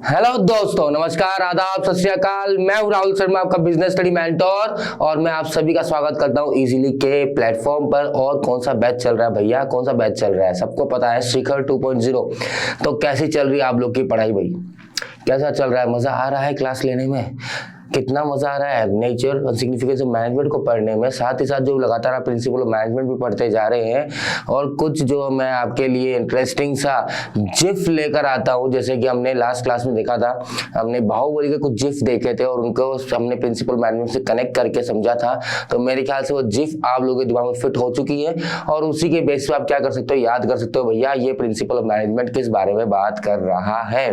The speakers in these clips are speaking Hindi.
हेलो दोस्तों, नमस्कार, आदाब, सत श्री अकाल। मैं हूं राहुल शर्मा, आपका बिजनेस स्टडी मेंटोर, और मैं आप सभी का स्वागत करता हूं इजीली के प्लेटफॉर्म पर। और कौन सा बैच चल रहा है भैया? कौन सा बैच चल रहा है? सबको पता है, शिखर 2.0। तो कैसी चल रही है आप लोग की पढ़ाई भाई? कैसा चल रहा है? मजा आ रहा है क्लास लेने में? कितना मजा आ रहा है नेचर और सिग्निफिकेंस ऑफ मैनेजमेंट को पढ़ने में? साथ ही साथ जो लगातार आप प्रिंसिपल ऑफ मैनेजमेंट भी पढ़ते जा रहे हैं, और कुछ जो मैं आपके लिए इंटरेस्टिंग सा जिफ लेकर आता हूं। जैसे कि हमने लास्ट क्लास में देखा था, हमने बाहुबली के कुछ जिफ देखे थे और उनको हमने प्रिंसिपल मैनेजमेंट से कनेक्ट करके समझा था। तो मेरे ख्याल से वो जिफ आप लोगों के दिमाग में फिट हो चुकी है, और उसी के बेस पे आप क्या कर सकते हो, याद कर सकते हो भैया ये प्रिंसिपल ऑफ मैनेजमेंट किस बारे में बात कर रहा है।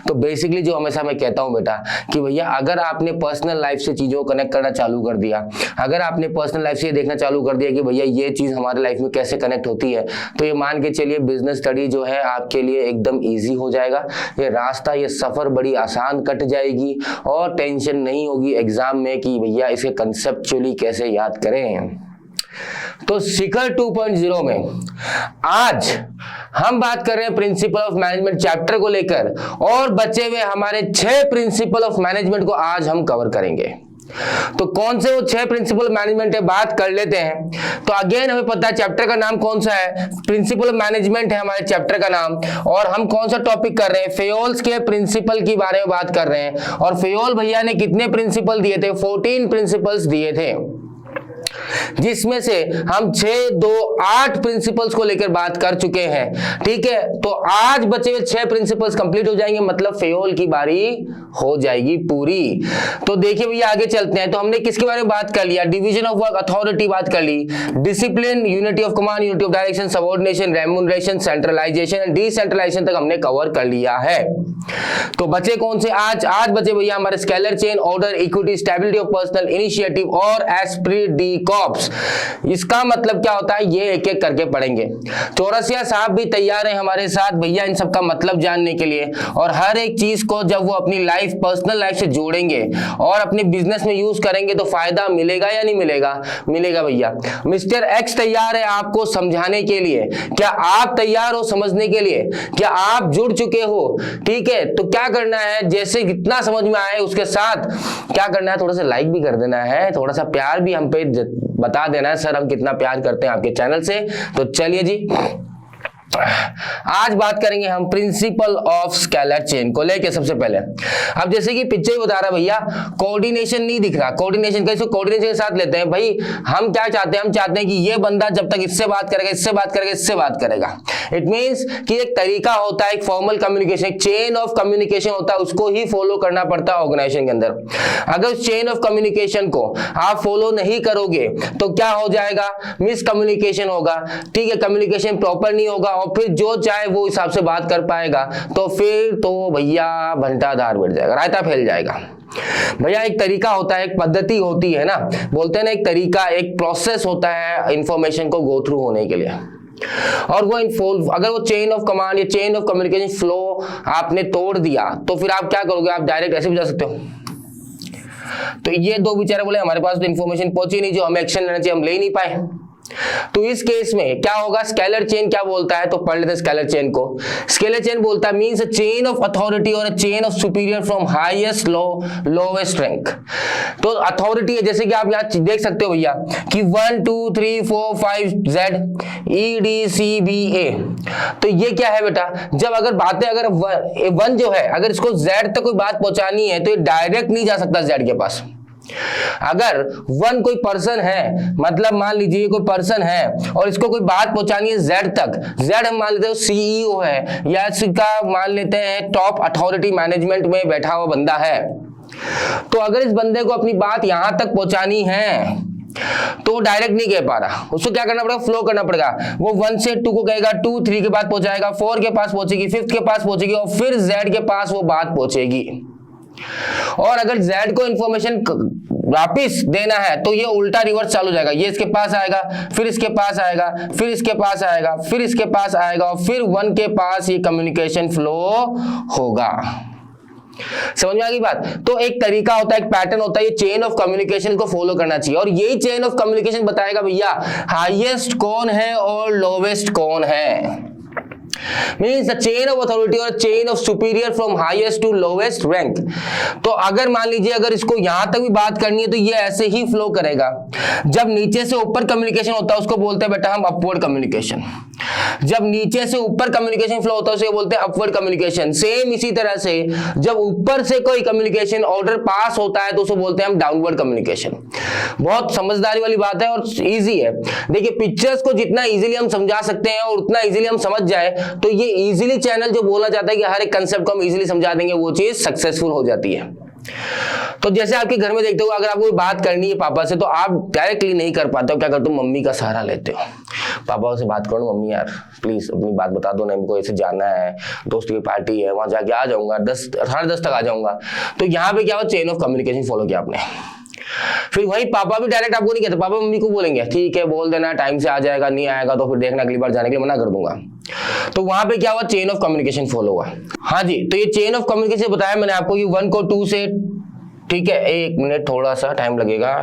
तो बेसिकली जो हमेशा मैं कहता हूं बेटा कि भैया अगर आपने पर्सनल लाइफ से चीजों को कनेक्ट करना चालू कर दिया, अगर आपने पर्सनल लाइफ से ये देखना चालू कर दिया कि भैया ये चीज हमारे लाइफ में कैसे कनेक्ट होती है, तो ये मान के चलिए बिजनेस स्टडी जो है आपके लिए एकदम इजी हो जाएगा। ये रास्ता, ये सफर बड़ी आसान कट जाएगी, और टेंशन नहीं होगी एग्जाम में कि भैया इसे कंसेप्चुअली कैसे याद करें। तो शिखर 2.0 में आज हम बात कर रहे हैं प्रिंसिपल ऑफ मैनेजमेंट चैप्टर को लेकर, और बचे हुए हमारे 6 प्रिंसिपल ऑफ मैनेजमेंट को आज हम कवर करेंगे। तो कौन से वो 6 प्रिंसिपल मैनेजमेंट है, बात कर लेते हैं। तो अगेन हमें पता है चैप्टर का नाम कौन सा है, प्रिंसिपल ऑफ मैनेजमेंट है हमारे चैप्टर का नाम। और हम कौन सा टॉपिक कर रहे हैं, फेयोल्स के प्रिंसिपल के बारे में बात कर रहे हैं। और फेयोल भैया ने कितने प्रिंसिपल दिए थे? 14 प्रिंसिपल्स दिए थे, जिसमें से हम 6, 2, 8 प्रिंसिपल्स को लेकर बात कर चुके हैं। ठीक है, तो आज बचे हुए 6 प्रिंसिपल्स कंप्लीट हो जाएंगे, मतलब फेयोल की बारी हो जाएगी पूरी। तो देखिए भैया आगे चलते हैं। तो हमने किसके बारे में बात कर लिया? डिवीजन ऑफ वर्क, अथॉरिटी बात कर ली, discipline, unity of command, unity of direction, subordination, remuneration, centralisation and decentralisation तक हमने कवर कर लिया है। तो बचे कौन से आज बचे भैया हमारे scalar chain, order, equity, stability of personal initiative और एस्प्री डी कॉर्प्स। इसका मतलब क्या होता है ये एक एक करके पढ़ेंगे। चौरसिया साहब भी तैयार हैं हमारे साथ भैया इन सब का मतलब जानने के लिए, और हर एक चीज को जब वो अपनी लाइफ, पर्सनल लाइफ से जोड़ेंगे और अपने बिजनेस में यूज करेंगे तो फायदा मिलेगा या नहीं मिलेगा? मिलेगा भैया। मिस्टर एक्स तैयार है आपको समझाने के लिए। क्या आप तैयार हो समझने के लिए? क्या आप जुड़ चुके हो? ठीक है, तो क्या करना है, जैसे जितना समझ में आए उसके साथ क्या करना है, थोड़ा सा लाइक भी कर देना है, थोड़ा सा प्यार भी हम पे बता देना है, सर हम कितना प्यार करते हैं आपके चैनल से। तो चलिए जी, आज बात करेंगे हम प्रिंसिपल ऑफ स्केलर चेन को लेके। सबसे पहले अब जैसे कि पिक्चर बता रहा भैया, कोऑर्डिनेशन नहीं दिख रहा। कोऑर्डिनेशन कैसे? कोऑर्डिनेशन के साथ लेते हैं भाई। हम क्या चाहते हैं? हम चाहते हैं कि ये बंदा जब तक इससे बात करेगा, इससे बात करेगा, इससे बात करेगा। इट मींस कि एक तरीका होता है, एक फॉर्मल कम्युनिकेशन, एक चेन ऑफ कम्युनिकेशन होता है, उसको ही फॉलो करना पड़ता है ऑर्गेनाइजेशन के अंदर। अगर उस चेन ऑफ कम्युनिकेशन को आप फॉलो नहीं करोगे तो क्या हो जाएगा? मिसकम्युनिकेशन होगा। ठीक है, कम्युनिकेशन प्रॉपर नहीं होगा, और फिर जो चाहे वो हिसाब से बात कर पाएगा, तो फिर तो भैया घंटाधार बैठ जाएगा, रायता फैल जाएगा। भैया एक तरीका होता है, एक पद्धति होती है ना, बोलते हैं ना, एक तरीका, एक प्रोसेस होता है इंफॉर्मेशन को गो थ्रू होने के लिए। और वो अगर वो चेन ऑफ कमांड या चेन ऑफ कम्युनिकेशन फ्लो आपने तोड़ दिया तो फिर आप क्या करोगे? आप डायरेक्ट ऐसे भी जा सकते हो। तो ये दो बेचारे बोले हमारे पास तो इंफॉर्मेशन पहुंची नहीं, जो हमें एक्शन लेना चाहिए हम ले नहीं पाए। तो इस केस में क्या होगा? स्केलर चेन क्या बोलता है? तो पढ़ लेते हैं स्केलर चेन को। स्केलर चेन बोलता है means a chain of authority और a chain of superior from highest lowest rank. तो अथॉरिटी है, जैसे कि आप यहाँ देख सकते हो भैया कि 1 2 3 4 5 Z E D C B A। तो ये क्या है बेटा? जब अगर बातें, अगर वन जो है, अगर इसको Z तक कोई बात पहुंचानी है तो ये डायरेक्ट नहीं जा सकता Z के पास। अगर वन कोई पर्सन है, मतलब मान लीजिए कोई पर्सन है और इसको कोई बात पहुंचानी है Z तक, Z हम मान लेते हैं CEO है, या इसका मान लेते हैं टॉप अथॉरिटी मैनेजमेंट में बैठा हुआ बंदा है। तो अगर इस बंदे को अपनी बात यहां तक पहुंचानी है तो डायरेक्ट नहीं कह पा रहा, उसको क्या करना पड़ेगा? फ्लो करना पड़ेगा। वो 1 से 2 को कहेगा, 2 3 के पास पहुंचाएगा, 4 के पास पहुंचेगी, 5 के पास पहुंचेगी, और फिर Z के पास वो बात पहुंचेगी। और अगर Z को इंफॉर्मेशन वापिस देना है तो ये उल्टा रिवर्स चालू जाएगा। ये इसके पास आएगा, फिर इसके पास आएगा, फिर इसके पास आएगा, फिर इसके पास आएगा, और फिर 1 के पास ये कम्युनिकेशन फ्लो होगा। समझ में आ गई बात? तो एक तरीका होता है, एक पैटर्न होता है, ये चेन ऑफ कम्युनिकेशन को फॉलो करना चाहिए। और यही चेन ऑफ कम्युनिकेशन बताएगा भैया हाईएस्ट कौन है और लोवेस्ट कौन है। Means the chain of authority और chain of superior from highest to lowest rank. तो अगर मान लीजिए अगर इसको यहां तक भी बात करनी है तो ये ऐसे ही फ्लो करेगा। जब नीचे से ऊपर कम्युनिकेशन होता है उसको बोलते हैं बेटा हम अपवर्ड कम्युनिकेशन। जब नीचे से ऊपर कम्युनिकेशन फ्लो होता है उसे बोलते हैं अपवर्ड कम्युनिकेशन। सेम इसी तरह से जब ऊपर से कोई कम्युनिकेशन ऑर्डर पास होता है तो उसे बोलते हैं हम डाउनवर्ड कम्युनिकेशन। बहुत समझदारी वाली बात है और इजी है। देखिए पिक्चर्स को जितना इजीली हम समझा सकते हैं और उतना इजीली हम समझ जाए तो ये इजीली चैनल जो बोलना चाहता है कि हर एक कंसेप्ट को हम इजीली समझा देंगे वो चीज सक्सेसफुल हो जाती है। तो जैसे आपके घर में देखते हो अगर आपको बात करनी है पापा से तो आप डायरेक्टली नहीं कर पाते हो, क्या करते हो मम्मी का सहारा लेते हो। पापा से बात करो मम्मी यार प्लीज अपनी बात बता दो ना, हमको ऐसे जाना है, दोस्त की पार्टी है, वहां जाके आ जाऊंगा 10 तक आ जाऊंगा। तो यहाँ पे क्या हो चेन ऑफ कम्युनिकेशन फॉलो किया आपने। फिर वही पापा भी डायरेक्ट आपको नहीं कहते, पापा मम्मी को बोलेंगे ठीक है बोल देना टाइम से आ जाएगा, नहीं आएगा तो फिर देखना अगली बार जाने के लिए मना कर दूंगा। तो वहां पे क्या हुआ चेन ऑफ कम्युनिकेशन फॉलो हुआ। हाँ जी, तो ये चेन ऑफ कम्युनिकेशन बताया मैंने आपको कि 1 को 2 से, ठीक है 1 मिनट थोड़ा सा टाइम लगेगा।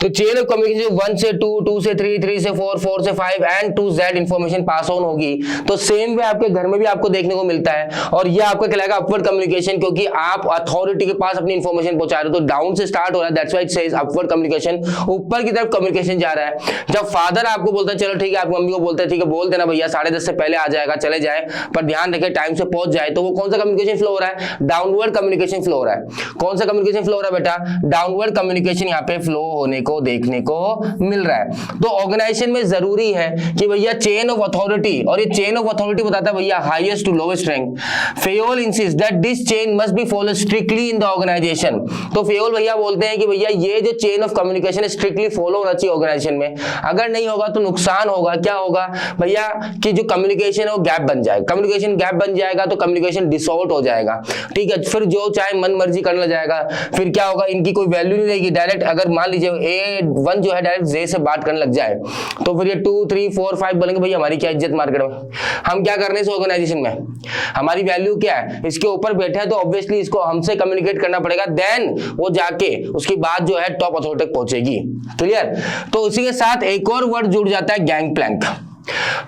तो चेन ऑफ कम्युनिकेशन 1 से 2, 2 से 3, 3 से 4, 4 से 5 and to Z information pass on होगी। तो सेम वे आपके घर में भी आपको देखने को मिलता है और ये आपका कहलाएगा अपवर्ड कम्युनिकेशन क्योंकि आप अथॉरिटी के पास अपनी इंफॉर्मेशन पहुंचा रहे हो। तो डाउन से स्टार्ट हो रहा है, that's why it says upward communication. ऊपर की तरफ कम्युनिकेशन जा रहा है। जब फादर आपको बोलते हैं चलो ठीक है, आप मम्मी को बोलते हैं ठीक है बोल देना भैया 10:30 से पहले आ जाएगा, चले जाए पर ध्यान रखें टाइम से पहुंच जाए, तो वो कौन सा कम्युनिकेशन फ्लो हो रहा है, डाउनवर्ड कम्युनिकेशन फ्लो हो रहा है। कौन सा कम्युनिकेशन फ्लो हो रहा है बेटा, डाउनवर्ड कम्युनिकेशन यहाँ पे फ्लो होने को देखने को मिल रहा है। तो ऑर्गेनाइजेशन में जरूरी है कि भैया चेन ऑफ अथॉरिटी, और ये चेन ऑफ अथॉरिटी बताता है भैया highest to lowest rank. Fayol insist that this chain must be follow strictly in the organization. तो फेयोल भैया बोलते हैं कि भैया ये जो चेन ऑफ कम्युनिकेशन है स्ट्रिक्टली फॉलो होना चाहिए ऑर्गेनाइजेशन में। अगर नहीं होगा तो नुकसान होगा। क्या होगा भैया कि जो कम्युनिकेशन है वो गैप बन जाएगा। कम्युनिकेशन गैप बन जाएगा तो कम्युनिकेशन डिसऑर्ट हो जाएगा, ठीक है। फिर जो चाहे मन मर्जी करने लग जाएगा, फिर क्या होगा इनकी कोई वैल्यू नहीं रहेगी। डायरेक्ट अगर मान लीजिए A1 जो है डायरेक्ट जे से बात करने लग जाए तो फिर ये 2, 3, 4, 5 बोलेंगे भैया हमारी क्या इज्जत मार्केट में, हम क्या करने इस ऑर्गेनाइजेशन में, हमारी वैल्यू क्या है, इसके ऊपर बैठा है तो ऑब्वियसली इसको हमसे कम्युनिकेट करना पड़ेगा, देन वो जाके उसकी बात जो है टॉप अथॉरिटी तक पहुंचेगी। क्लियर। तो उसी के साथ एक और वर्ड जुड़ जाता है गैंग प्लैंक।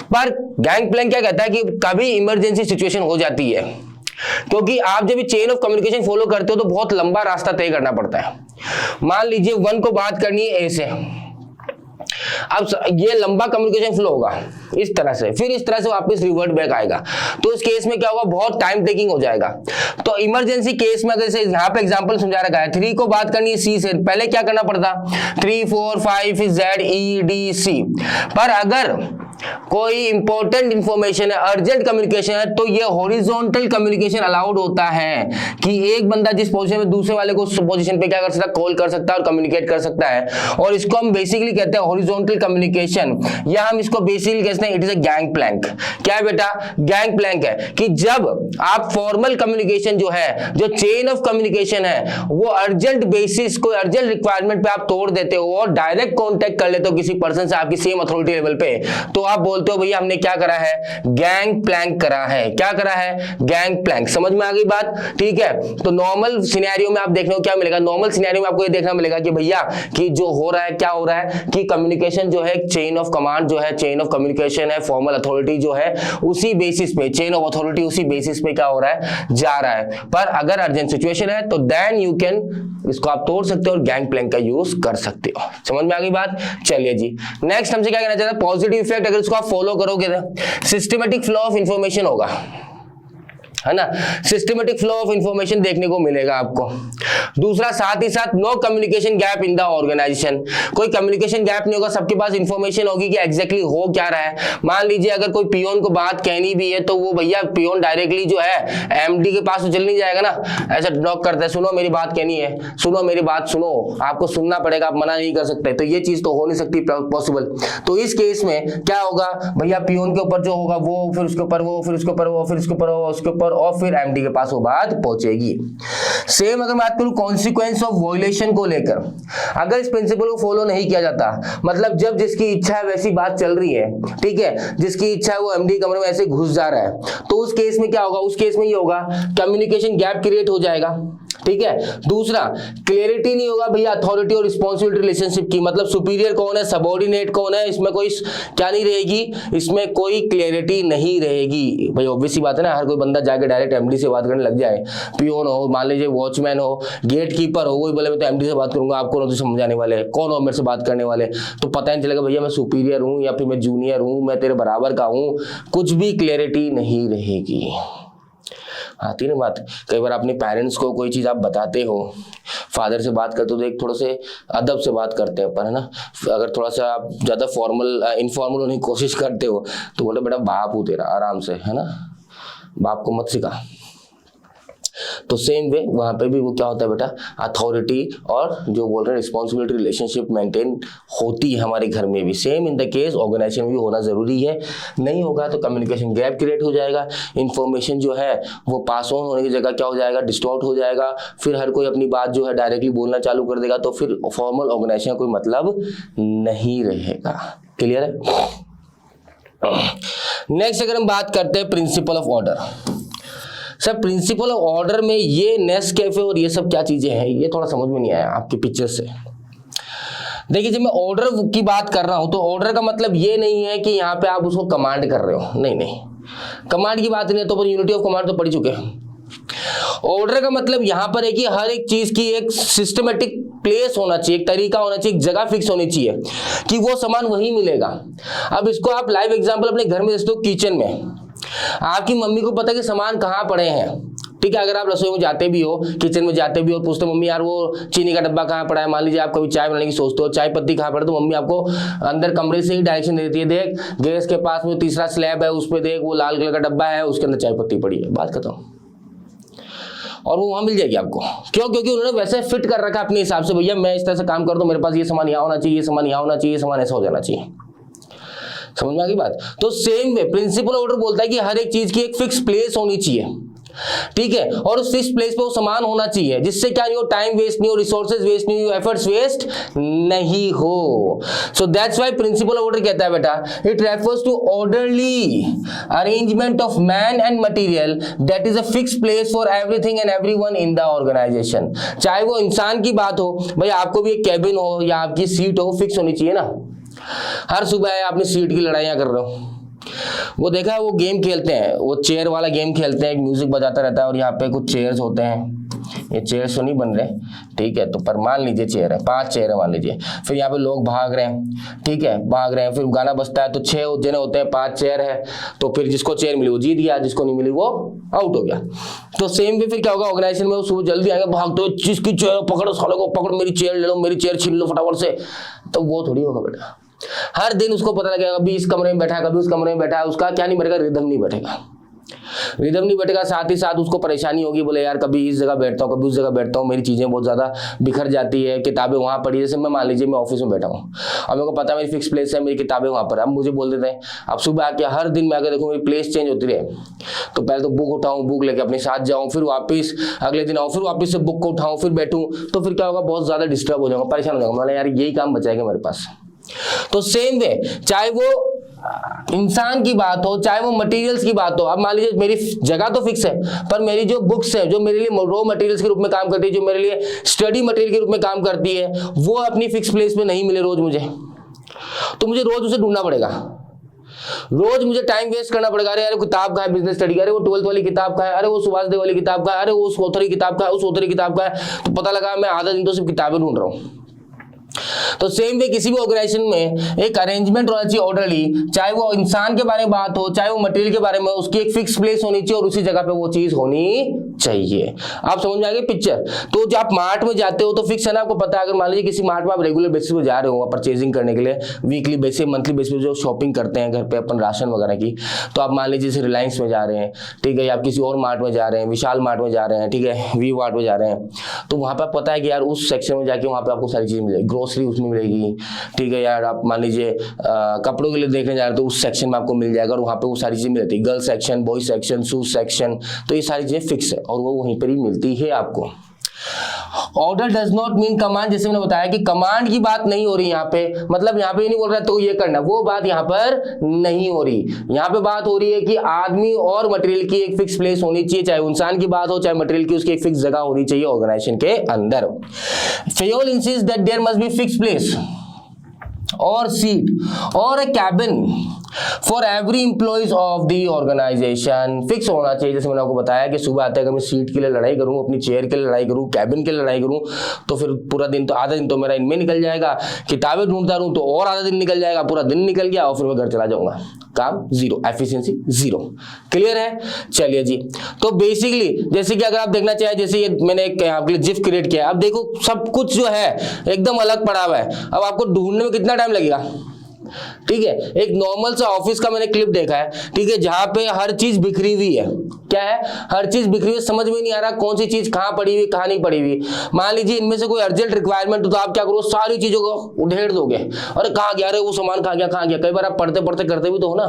पर गैंग प्लैंक क्या कहता है कि कभी इमरजेंसी सिचुएशन हो जाती है, क्योंकि आप जब चेन ऑफ कम्युनिकेशन फॉलो करते हो तो बहुत लंबा रास्ता तय करना पड़ता है। मान लीजिए 1 को बात करनी है A से, अब ये लंबा कम्युनिकेशन फ्लो होगा इस तरह से, फिर इस तरह से वापस रिवर्ट बैक आएगा। तो इस केस में क्या होगा, बहुत टाइम टेकिंग हो जाएगा। तो इमरजेंसी केस में अगर यहाँ पे एग्जांपल समझा रखा है, 3 को बात करनी है C से, पहले क्या करना पड़ता 3, 4, 5 Z E D C। पर अगर कोई इंपॉर्टेंट इंफॉर्मेशन है, अर्जेंट कम्युनिकेशन है, तो ये हॉरिजॉन्टल कम्युनिकेशन अलाउड होता है कि एक बंदा जिस पोजीशन में दूसरे वाले को उस पोजीशन पे क्या कर सकता है, कॉल कर सकता है और कम्युनिकेट कर सकता है। और इसको हम बेसिकली कहते हैं हॉरिजॉन्टल कम्युनिकेशन, या हम इसको बेसिकली कहते हैं it is a gang plank. क्या है बेटा, गैंग प्लैंक है कि जब आप फॉर्मल कम्युनिकेशन जो है, जो चेन ऑफ कम्युनिकेशन है, वो अर्जेंट बेसिस, कोई अर्जेंट रिक्वायरमेंट पे आप तोड़ देते हो और डायरेक्ट कॉन्टेक्ट कर लेते हो किसी पर्सन से आपकी सेम अथॉरिटी लेवल पे, तो आप बोलते हो भैया हमने क्या करा है, गैंग प्लैंक करा है। क्या करा है, गैंग प्लैंक। समझ में आ गई बात, ठीक है। तो नॉर्मल सिनेरियो में आप देखने को क्या मिलेगा, नॉर्मल सिनेरियो में आपको ये देखना मिलेगा कि भैया कि जो हो रहा है, क्या हो रहा है कि कम्युनिकेशन जो है, चेन ऑफ कमांड जो है, चेन ऑफ कम्युनिकेशन है, फॉर्मल अथॉरिटी जो है उसी बेसिस पे, चेन ऑफ अथॉरिटी उसी बेसिस पे क्या हो रहा है, जा रहा है। पर अगर अर्जेंट सिचुएशन है तो देन यू कैन, इसको आप तोड़ सकते हो और गैंग प्लैंक का यूज कर सकते हो। समझ में आ गई बात। चलिए जी, नेक्स्ट हमसे क्या कहना चाहता है, पॉजिटिव इफेक्ट। अगर इसको आप फॉलो करोगे तो सिस्टमेटिक फ्लो ऑफ इंफॉर्मेशन होगा, है ना, सिस्टमेटिक फ्लो ऑफ इंफॉर्मेशन देखने को मिलेगा आपको। दूसरा, साथ ही साथ no communication gap in the organization, कोई कम्युनिकेशन गैप नहीं होगा, सबके पास इंफॉर्मेशन होगी कि एग्जैक्टली हो क्या रहा है। मान लीजिए अगर कोई पियोन को बात कहनी भी है तो वो भैया पियोन डायरेक्टली जो है एमडी के पास तो चल नहीं जाएगा ना, ऐसा नॉक करता है, सुनो मेरी बात कहनी है, सुनो मेरी बात सुनो, आपको सुनना पड़ेगा, आप मना नहीं कर सकते। तो ये चीज तो हो नहीं सकती पॉसिबल। तो इस केस में क्या होगा भैया, पियोन के ऊपर जो होगा वो, फिर उसके ऊपर वो, फिर उसके ऊपर वो, फिर उसके ऊपर वो, उसके ऊपर और फिर एमडी के पास वो बात पहुंचेगी। सेम अगर मैं बात करूं कॉन्सिक्वेंस ऑफ वॉयलेशन को लेकर, अगर इस प्रिंसिपल को फॉलो नहीं किया जाता, मतलब जब जिसकी इच्छा है वैसी बात चल रही है, ठीक है, जिसकी इच्छा है वो एमडी कमरे में ऐसे घुस जा रहा है, तो उस केस में क्या होगा, उस केस में ये होगा कम्युनिकेशन गैप क्रिएट हो जाएगा। ठीक है। दूसरा, क्लियरिटी नहीं होगा भैया अथॉरिटी और रिस्पॉन्सिबिलिटी रिलेशनशिप की, मतलब सुपीरियर कौन है, सबऑर्डिनेट कौन है, इसमें कोई क्या नहीं रहेगी, इसमें कोई क्लियरिटी नहीं रहेगी। भाई ऑब्वियस सी बात है ना, हर कोई बंदा जाके डायरेक्ट एमडी से बात करने लग जाए, पियोन हो, मान लीजिए वॉचमैन हो, गेट कीपर हो, वही बोले मैं तो एमडी से बात करूंगा, आपको तो समझाने वाले कौन हो मेरे से बात करने वाले, तो पता नहीं चलेगा भैया मैं सुपीरियर हूं या फिर मैं जूनियर हूं, मैं तेरे बराबर का हूं, कुछ भी क्लियरिटी नहीं रहेगी। आती ना बात, कई बार अपने पेरेंट्स को कोई चीज़ आप बताते हो, फादर से बात करते हो तो एक थोड़ा से अदब से बात करते हैं, पर है ना, अगर थोड़ा सा आप ज़्यादा फॉर्मल इनफॉर्मल होने की कोशिश करते हो तो बोले बेटा बाप हूँ तेरा, आराम से, है ना, बाप को मत सिखा। तो सेम वे वहाँ पे भी वो क्या होता है बेटा, अथॉरिटी और जो बोल रहे हैं रिस्पॉन्सिबिलिटी रिलेशनशिप मेंटेन होती है हमारे घर में भी। Same in the case organization में भी होना जरूरी है, नहीं होगा तो कम्युनिकेशन गैप क्रिएट हो जाएगा, इंफॉर्मेशन जो है वो पास ऑन होने की जगह क्या हो जाएगा, डिस्टॉर्ट हो जाएगा, फिर हर कोई अपनी बात जो है डायरेक्टली बोलना चालू कर देगा, तो फिर फॉर्मल ऑर्गेनाइजेशन का कोई मतलब नहीं रहेगा। क्लियर है। नेक्स्ट अगर हम बात करते हैं principle of order, sir principle of order में ये नेस्कैफे और ये सब क्या चीजें हैं, ये थोड़ा समझ में नहीं आया आपके पिक्चर से। देखिए जब मैं ऑर्डर की बात कर रहा हूं तो ऑर्डर का मतलब ये नहीं है कि यहाँ पे आप उसको कमांड कर रहे हो, नहीं नहीं, कमांड की बात नहीं है, तो यूनिटी ऑफ कमांड तो पढ़ चुके हैं। ऑर्डर का मतलब यहां पर है कि हर एक चीज की एक सिस्टमेटिक प्लेस होना चाहिए, एक तरीका होना चाहिए, एक जगह फिक्स होनी चाहिए कि वो सामान वहीं मिलेगा। अब इसको आप लाइव एग्जांपल अपने घर में देखते हो, किचन में आपकी मम्मी को पता है कि सामान कहाँ पड़े हैं, ठीक है। अगर आप रसोई में जाते भी हो, किचन में जाते भी हो, पूछते मम्मी यार वो चीनी का डब्बा कहाँ पड़ा है, मान लीजिए आप कभी चाय बनाने की सोचते हो, चाय पत्ती कहाँ पड़ा, तो मम्मी आपको अंदर कमरे से ही डायरेक्शन दे देती है, देख गैस के पास में तीसरा स्लैब है, उस पर देख वो लाल कलर का डब्बा है, उसके अंदर चाय पत्ती पड़ी है, बात खत्म। और वो वहां मिल जाएगी आपको, क्यों, क्योंकि उन्होंने वैसे फिट कर रखा अपने हिसाब से, भैया मैं इस तरह से काम कर दूं, मेरे पास ये सामान यहाँ होना चाहिए, ये सामान यहाँ होना चाहिए, ये सामान ऐसा हो जाना चाहिए। समझ में आ गई बात। तो सेम वे प्रिंसिपल ऑर्डर बोलता है कि हर एक चीज की एक फिक्स प्लेस होनी चाहिए, ठीक है, और उस फिक्स प्लेस पे वो सामान होना चाहिए, जिससे क्या नहीं हो, टाइम वेस्ट नहीं हो, रिसोर्सेज वेस्ट नहीं हो, एफर्ट्स वेस्ट नहीं हो। So that's why principle order कहता है बेटा, it refers to orderly arrangement of man and material that is a fix place for everything and everyone in the organization. चाहे वो इंसान की बात हो, भाई आपको भी एक कैबिन हो या आपकी सीट हो, फिक्स होनी चाहिए ना। हर सुबह आपने सीट की लड़ाइयां कर रहे हो, वो देखा है, वो गेम खेलते हैं, वो चेयर वाला गेम खेलते हैं, एक म्यूजिक बजाता रहता है और यहाँ पे कुछ चेयर्स होते हैं, ये चेयर्स तो नहीं बन रहे, ठीक है, तो पर मान लीजिए चेयर है, 5 चेयर है मान लीजिए, फिर यहाँ पे लोग भाग रहे हैं, ठीक है, भाग रहे हैं, फिर गाना बजता है तो 6 जने होते हैं, 5 चेयर है, तो फिर जिसको चेयर मिली वो जीत गया, जिसको नहीं मिली वो आउट हो गया। तो सेम वे फिर क्या होगा ऑर्गेनाइजेशन में, वो सुबह जल्दी आएंगे, भागते हो, जिसकी चेयर पकड़ो, सालों को पकड़ो, मेरी चेयर ले लो, मेरी चेयर छीन लो फटाफट से, तो वो थोड़ी होगा बेटा। हर दिन उसको पता लगेगा, कभी इस कमरे में बैठा है, कभी उस कमरे में बैठा है, उसका क्या नहीं बैठेगा, रिदम नहीं बैठेगा, रिदम नहीं बैठेगा, साथ ही साथ उसको परेशानी होगी, बोले यार कभी इस जगह बैठता हूँ, कभी उस जगह बैठता हूँ, मेरी चीजें बहुत ज्यादा बिखर जाती है, किताबें वहां पड़ी, जैसे मैं मान लीजिए मैं ऑफिस में बैठा हूँ, अब मेरे को पता है मेरी फिक्स प्लेस है, मेरी किताबें वहां पर, अब मुझे बोल देते हैं, अब सुबह आके हर दिन मैं अगर देखूँ मेरी प्लेस चेंज होती रहे, तो पहले तो बुक उठाऊँ, बुक लेके अपने साथ जाऊँ, फिर वापिस अगले दिन आऊँ, फिर वापिस से बुक को उठाऊँ, फिर बैठूँ, तो फिर क्या होगा, बहुत ज्यादा डिस्टर्ब हो जाऊंगा, परेशान हो जाऊंगा, यार यही काम बचाएगा मेरे पास। तो सेम वे चाहे वो इंसान की बात हो, चाहे वो मटेरियल्स की बात हो, अब मान लीजिए मेरी जगह तो फिक्स है, पर मेरी जो बुक्स है, जो मेरे लिए रॉ मटेरियल्स के रूप में काम करती है, जो मेरे लिए स्टडी मटेरियल के रूप में काम करती है, वो अपनी फिक्स प्लेस में नहीं मिले रोज मुझे, तो मुझे रोज उसे ढूंढना पड़ेगा, रोज मुझे टाइम वेस्ट करना पड़ेगा, अरे यार किताब का है बिजनेस स्टडी का, अरे वो 12th वाली किताब का है, अरे वो सुभाष देव वाली किताब का है, अरे वो उस ऑथर की किताब का है, उस ऑथर की किताब का है, तो पता लगा मैं आधा दिन तो सिर्फ किताबें ढूंढ रहा हूँ। तो सेम वे किसी भी ऑर्गेनाइजेशन में एक अरेंजमेंट होना चाहिए ऑर्डरली, चाहे वो इंसान के बारे में बात हो, चाहे वो मटेरियल के बारे में, उसकी एक फिक्स प्लेस होनी चाहिए और उसी जगह पे वो चीज होनी चाहिए। आप समझ में आ गई पिक्चर। तो जब आप मार्ट में जाते हो तो फिक्स है ना, आपको पता है, अगर मान लीजिए किसी मार्ट में आप रेगुलर बेसिस पे जा रहे हो परचेजिंग करने के लिए, वीकली बेसिस मंथली बेसिस पे जो शॉपिंग करते हैं घर पे अपन राशन वगैरह की, तो आप मान लीजिए जैसे रिलायंस में जा रहे हैं, ठीक है, या आप किसी और मार्ट में जा रहे हैं, विशाल मार्ट में जा रहे हैं, ठीक है, वी मार्ट में जा रहे हैं, तो वहां पर पता है कि यार उस सेक्शन में जाके वहां पर आपको सारी चीजें मिलेगी, ग्रोसरी उसमें मिलेगी, ठीक है यार, आप मान लीजिए कपड़ों के लिए देखने जा रहे हो तो उस सेक्शन में आपको मिल जाएगा और वहां पे वो सारी चीजें मिलती है, girl section, boy section, shoes section, तो ये सारी चीजें फिक्स है और वो वहीं पर ही मिलती है आपको। Order does not mean command, जैसे मैंने बताया कि कमांड की बात नहीं हो रही यहाँ पे, मतलब यहाँ पे ये नहीं बोल रहा तो ये करना, वो बात यहाँ पर नहीं हो रही। यहाँ पे बात हो रही है कि आदमी और मटेरियल की एक फिक्स प्लेस होनी चाहिए, चाहे इंसान की बात हो चाहे मटेरियल की, उसकी एक फिक्स जगह होनी चाहिए ऑर्गेनाइजेशन के अंदर। Fayol insist that there must be fix place और सीट और a cabin for every employees of the organization। Fix होना चाहिए। जैसे मैंने आपको बताया कि सुबह आते हैं मैं सीट के लिए लड़ाई करूं, अपनी चेयर के लिए लड़ाई करूं, कैबिन के लिए लड़ाई करूं, तो फिर पूरा दिन, तो आधा दिन तो मेरा इनमें निकल जाएगा। किताबें ढूंढता रहूं तो और आधा दिन निकल जाएगा, पूरा दिन निकल गया और फिर मैं घर चला जाऊंगा, काम जीरो, एफिशिएंसी जीरो। क्लियर है? चलिए जी, तो बेसिकली जैसे कि अगर आप देखना चाहे, जैसे ये मैंने एक आपके लिए जिफ क्रिएट किया है, अब देखो सब कुछ जो है एकदम अलग पड़ा हुआ है। अब आपको ढूंढने में कितना टाइम लगेगा? ठीक है, एक नॉर्मल सा ऑफिस का मैंने क्लिप देखा है, ठीक है, जहां पे हर चीज बिखरी हुई है। क्या है? हर चीज बिखरी हुई, समझ में नहीं आ रहा कौन सी चीज कहां पड़ी हुई कहां नहीं पड़ी हुई। मान लीजिए इनमें से कोई अर्जेंट रिक्वायरमेंट हो तो आप क्या करो, सारी चीजों को उधेड़ दोगे, अरे कहां गया रे वो सामान, कहां गया कहां गया। कई बार आप पढ़ते पढ़ते करते भी तो हो ना,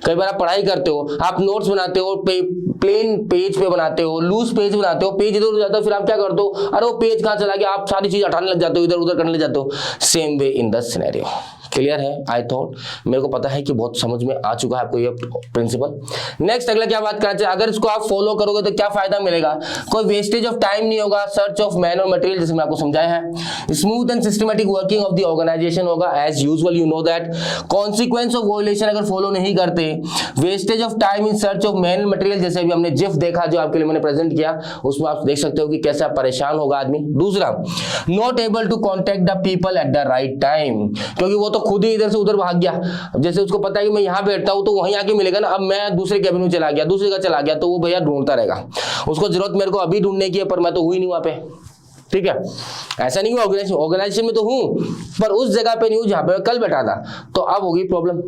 कई बार आप पढ़ाई करते हो, आप नोट्स बनाते हो, प्लेन पेज पे बनाते हो, लूज पेज बनाते हो, पेज इधर उधर जाता है, फिर आप क्या करते हो, अरे वो पेज कहां चला गया, आप सारी चीज हटाने लग जाते हो, इधर उधर करने लग जाते हो। Same way in the scenario. Clear है? आई थॉट, मेरे को पता है कि बहुत समझ में आ चुका है आपको ये प्रिंसिपल। नेक्स्ट अगला क्या बात करना चाहिए, अगर इसको आप फॉलो करोगे तो क्या फायदा मिलेगा? कोई वेस्टेज ऑफ टाइम नहीं होगा, सर्च ऑफ मैन और मटेरियल, जैसे मैं आपको समझाया है। Smooth and systematic working of the organisation होगा as usual, you know that. Consequence of violation अगर फॉलो नहीं करते, wastage of time in search of man material, जैसे अभी हमने जिफ देखा जो आपके लिए मैंने प्रेजेंट किया, उसमें आप देख सकते हो कि कैसे परेशान होगा आदमी। दूसरा, not able to contact the people at the right time, क्योंकि वो तो खुद ही इधर से उधर भाग गया। अब जैसे उसको पता है कि मैं यहां बैठता हूं तो वहीं आके मिलेगा ना, अब मैं दूसरे कैबिन में चला गया, दूसरी जगह चला गया, तो वो भैया ढूंढता रहेगा। उसको जरूरत मेरे को अभी ढूंढने की है, पर मैं तो हुई नहीं वहां पे। ठीक है, ऐसा नहीं हुआ, ऑर्गेनाइजेशन में तो हूं पर उस जगह पे नहीं हूं जहां पे मैं कल बैठा था, तो अब होगी प्रॉब्लम,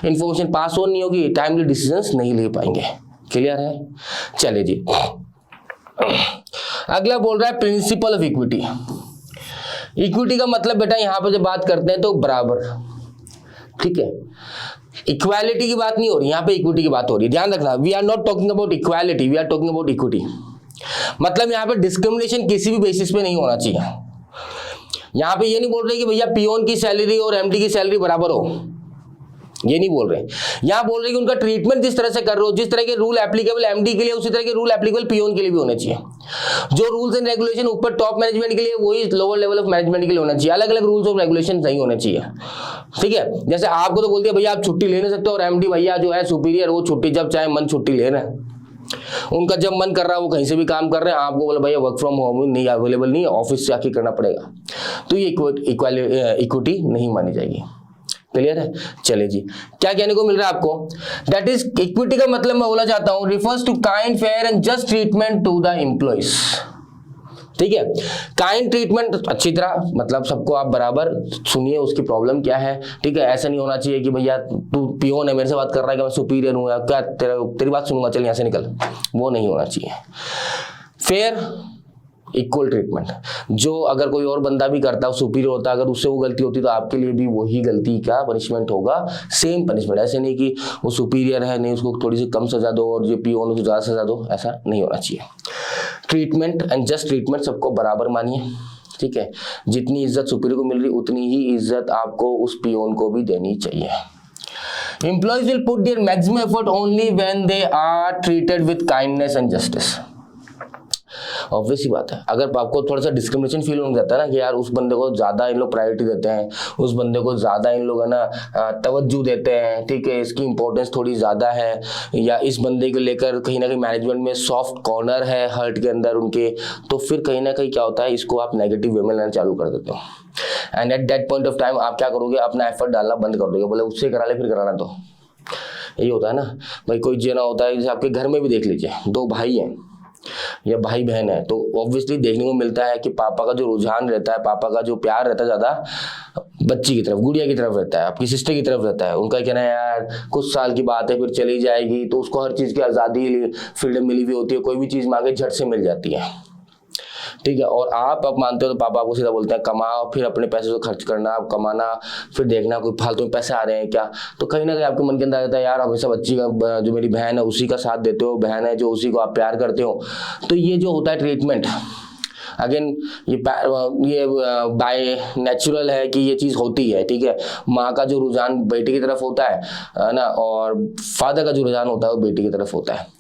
इंफॉर्मेशन पास ऑन नहीं होगी, टाइमली डिसीजंस नहीं ले पाएंगे। क्लियर है? चलिए जी, अगला बोल रहा है प्रिंसिपल ऑफ इक्विटी। इक्विटी का मतलब बेटा यहां पर जब बात करते हैं तो बराबर, ठीक है, इक्वालिटी की बात नहीं हो रही, यहां पे इक्विटी की बात हो रही है। ध्यान रखना, we are not talking about equality, we are talking about equity. मतलब यहां पे डिस्क्रिमिनेशन किसी भी बेसिस पे नहीं होना चाहिए। यहां पे ये नहीं बोल रहे कि भैया पियोन की सैलरी और एमडी की सैलरी बराबर हो, ये नहीं बोल रहे। यहां बोल रहे कि उनका ट्रीटमेंट जिस तरह से कर रहे हो, जिस तरह के रूल एप्लीकेबल एमडी के लिए उसी तरह के रूल एप्लीकेबल पियोन के लिए भी होने चाहिए। जो रूल्स एंड रेगुलेशन ऊपर टॉप मैनेजमेंट के लिए, वही लोअर लेवल ऑफ मैनेजमेंट के लिए होना चाहिए। अलग अलग रूल्स और रेगुलेशन नहीं होने चाहिए। ठीक है, जैसे आपको तो बोल दिया भैया आप छुट्टी ले नहीं सकते, और एमडी भैया जो है सुपीरियर, वो छुट्टी जब चाहे मन छुट्टी ले रहे हैं, उनका जब मन कर रहा है वो कहीं से भी काम कर रहे हैं। आपको बोला भैया वर्क फ्रॉम होम नहीं अवेलेबल नहीं है, ऑफिस से आके करना पड़ेगा, तो ये इक्विटी नहीं मानी जाएगी। क्लियर है? चलिए जी, क्या कहने को मिल रहा है आपको? दैट इज इक्विटी का मतलब मैं बोला चाहता हूं, refers to kind fair and just treatment to the employees. ठीक है, काइंड ट्रीटमेंट अच्छी तरह, मतलब सबको आप बराबर सुनिए उसकी प्रॉब्लम क्या है। ठीक है, ऐसा नहीं होना चाहिए कि भैया तू पियोन है मेरे से बात कर रहा है कि मैं सुपीरियर हूं या क्या, तेरी बात सुनूंगा, चल यहां से निकल, वो नहीं होना चाहिए। फेयर, इक्वल ट्रीटमेंट, जो अगर कोई और बंदा भी करता है सुपीरियर होता, अगर उससे वो गलती होती तो आपके लिए भी वही गलती का पनिशमेंट होगा, सेम पनिशमेंट। ऐसे नहीं कि वो सुपीरियर है नहीं उसको थोड़ी सी कम सजा दो और जो पियोन उसको ज्यादा सजा दो, ऐसा नहीं होना चाहिए। ट्रीटमेंट एंड जस्ट ट्रीटमेंट सबको बराबर मानिए। ठीक है, जितनी इज्जत सुपीरियर को मिल रही उतनी ही इज्जत आपको उस पियोन को भी देनी चाहिए। Employees will put their maximum effort only when they are treated with kindness and justice. Obvious ही बात है, अगर आपको थोड़ा सा डिस्क्रिमिनेशन फील हो जाता है ना कि यार उस बंदे को ज्यादा इन लोग प्रायोरिटी देते हैं, उस बंदे को ज्यादा इन लोग है ना तवज्जो देते हैं, ठीक है, इसकी इंपॉर्टेंस थोड़ी ज्यादा है, या इस बंदे को लेकर कहीं ना कहीं मैनेजमेंट में सॉफ्ट कॉर्नर है हर्ट के अंदर उनके, तो फिर कहीं ना कहीं क्या होता है, इसको आप नेगेटिव वे में लेना चालू कर देते हो। And at that point of time आप क्या करोगे, अपना एफर्ट डालना बंद कर दोगे, बोले उससे करा ले फिर कराना, तो यही होता है ना भाई। कोई जना होता है, जैसे आपके घर में भी देख लीजिए, दो भाई हैं या भाई बहन है, तो ऑब्वियसली देखने को मिलता है कि पापा का जो रुझान रहता है, पापा का जो प्यार रहता है ज्यादा बच्ची की तरफ, गुड़िया की तरफ रहता है, आपकी सिस्टर की तरफ रहता है। उनका कहना है यार कुछ साल की बात है फिर चली जाएगी, तो उसको हर चीज की आजादी फ्रीडम मिली हुई होती है, कोई भी चीज मांगे झट से मिल जाती है। ठीक है, और आप मानते हो तो पापा आपको सीधा बोलते हैं कमाओ, फिर अपने पैसे को खर्च करना, आप कमाना, फिर देखना कोई फालतू में पैसे आ रहे हैं क्या। तो कहीं ना कहीं आपके मन के अंदर रहता है यार हमेशा बच्ची का, जो मेरी बहन है उसी का साथ देते हो, बहन है जो उसी को आप प्यार करते हो। तो ये जो होता है ट्रीटमेंट, अगेन ये बाय नेचुरल है कि ये चीज होती है, ठीक है। माँ का जो रुझान बेटे की तरफ होता है ना, और फादर का जो रुझान होता है वो बेटी की तरफ होता है।